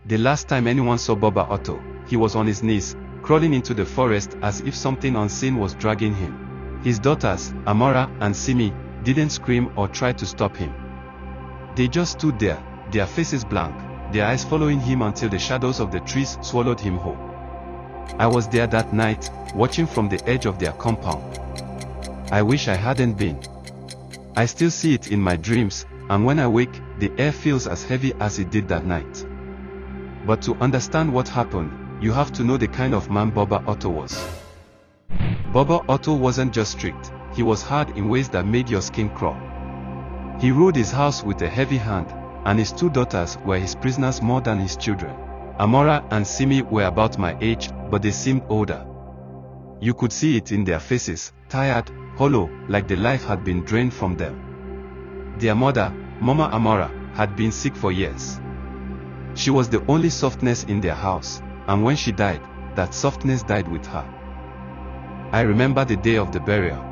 The last time anyone saw Baba Ato, he was on his knees, crawling into the forest as if something unseen was dragging him. His daughters, Amora and Simi, didn't scream or try to stop him. They just stood there, their faces blank, their eyes following him until the shadows of the trees swallowed him whole. I was there that night, watching from the edge of their compound. I wish I hadn't been. I still see it in my dreams, and when I wake, the air feels as heavy as it did that night. But to understand what happened, you have to know the kind of man Baba Ato was. Baba Ato wasn't just strict, he was hard in ways that made your skin crawl. He ruled his house with a heavy hand, and his two daughters were his prisoners more than his children. Amora and Simi were about my age, but they seemed older. You could see it in their faces, tired, hollow, like the life had been drained from them. Their mother, Mama Amora, had been sick for years. She was the only softness in their house, and when she died, that softness died with her. I remember the day of the burial.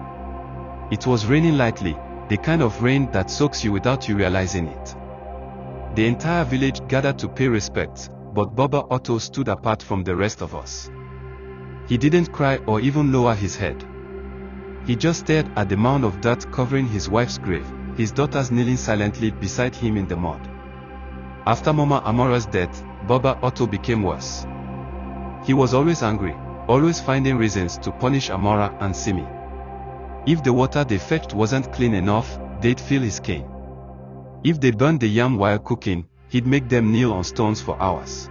It was raining lightly, the kind of rain that soaks you without you realizing it. The entire village gathered to pay respects, but Baba Ato stood apart from the rest of us. He didn't cry or even lower his head. He just stared at the mound of dirt covering his wife's grave, his daughters kneeling silently beside him in the mud. After Mama Amora's death, Baba Ato became worse. He was always angry, always finding reasons to punish Amora and Simi. If the water they fetched wasn't clean enough, they'd feel his cane. If they burned the yam while cooking, he'd make them kneel on stones for hours.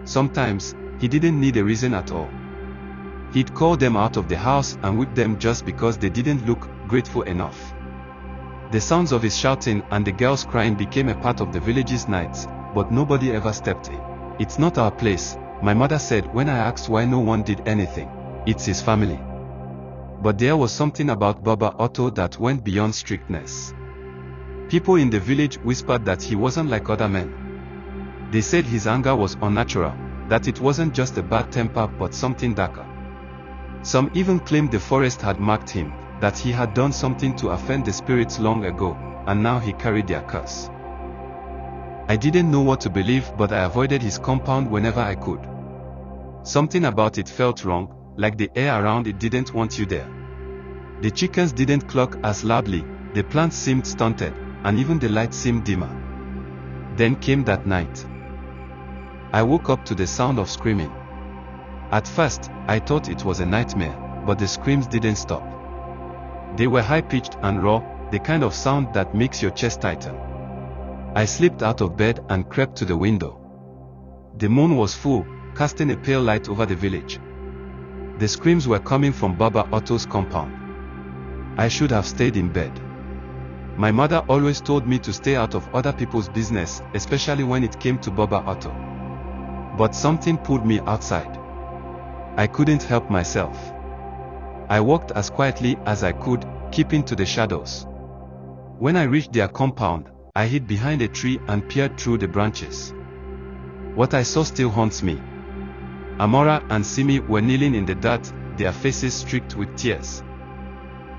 Sometimes, he didn't need a reason at all. He'd call them out of the house and whip them just because they didn't look grateful enough. The sounds of his shouting and the girls crying became a part of the village's nights, but nobody ever stepped in. It's not our place, my mother said when I asked why no one did anything. It's his family. But there was something about Baba Ato that went beyond strictness. People in the village whispered that he wasn't like other men. They said his anger was unnatural, that it wasn't just a bad temper but something darker. Some even claimed the forest had marked him, that he had done something to offend the spirits long ago, and now he carried their curse. I didn't know what to believe, but I avoided his compound whenever I could. Something about it felt wrong, like the air around it didn't want you there. The chickens didn't cluck as loudly, the plants seemed stunted, and even the light seemed dimmer. Then came that night. I woke up to the sound of screaming. At first, I thought it was a nightmare, but the screams didn't stop. They were high-pitched and raw, the kind of sound that makes your chest tighten. I slipped out of bed and crept to the window. The moon was full, casting a pale light over the village. The screams were coming from Baba Ato's compound. I should have stayed in bed. My mother always told me to stay out of other people's business, especially when it came to Baba Ato. But something pulled me outside. I couldn't help myself. I walked as quietly as I could, keeping to the shadows. When I reached their compound, I hid behind a tree and peered through the branches. What I saw still haunts me. Amora and Simi were kneeling in the dirt, their faces streaked with tears.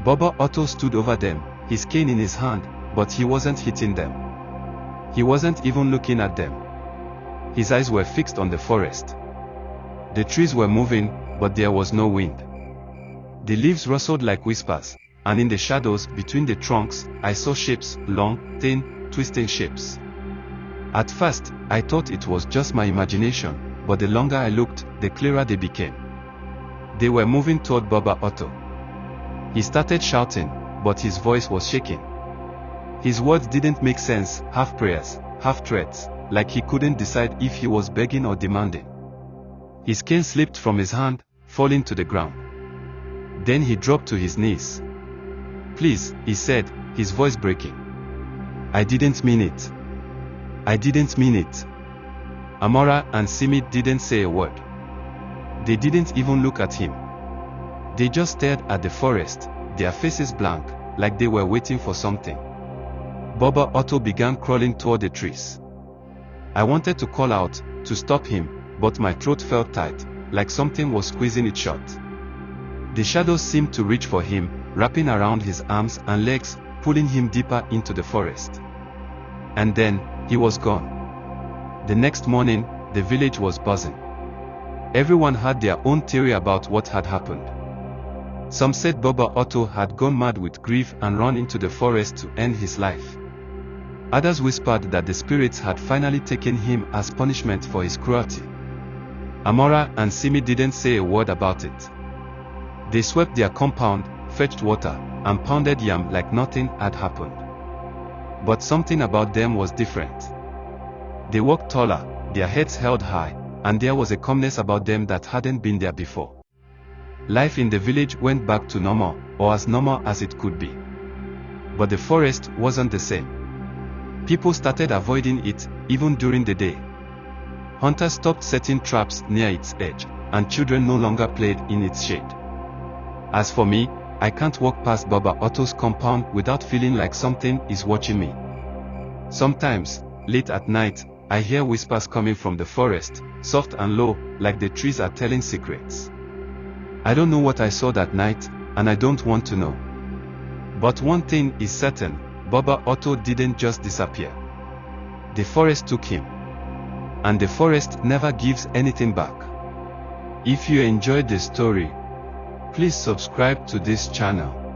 Baba Ato stood over them, his cane in his hand, but he wasn't hitting them. He wasn't even looking at them. His eyes were fixed on the forest. The trees were moving, but there was no wind. The leaves rustled like whispers, and in the shadows between the trunks, I saw shapes, long, thin, twisting shapes. At first, I thought it was just my imagination, but the longer I looked, the clearer they became. They were moving toward Baba Ato. He started shouting, but his voice was shaking. His words didn't make sense, half prayers, half threats, like he couldn't decide if he was begging or demanding. His cane slipped from his hand, falling to the ground. Then he dropped to his knees. "Please," he said, his voice breaking. "I didn't mean it. I didn't mean it." Amora and Simi didn't say a word. They didn't even look at him. They just stared at the forest, their faces blank, like they were waiting for something. Baba Ato began crawling toward the trees. I wanted to call out, to stop him, but my throat felt tight, like something was squeezing it shut. The shadows seemed to reach for him, wrapping around his arms and legs, pulling him deeper into the forest. And then, he was gone. The next morning, the village was buzzing. Everyone had their own theory about what had happened. Some said Baba Ato had gone mad with grief and run into the forest to end his life. Others whispered that the spirits had finally taken him as punishment for his cruelty. Amora and Simi didn't say a word about it. They swept their compound, fetched water, and pounded yam like nothing had happened. But something about them was different. They walked taller, their heads held high, and there was a calmness about them that hadn't been there before. Life in the village went back to normal, or as normal as it could be. But the forest wasn't the same. People started avoiding it, even during the day. Hunters stopped setting traps near its edge, and children no longer played in its shade. As for me, I can't walk past Baba Ato's compound without feeling like something is watching me. Sometimes, late at night, I hear whispers coming from the forest, soft and low, like the trees are telling secrets. I don't know what I saw that night, and I don't want to know. But one thing is certain, Baba Ato didn't just disappear. The forest took him. And the forest never gives anything back. If you enjoyed the story, please subscribe to this channel.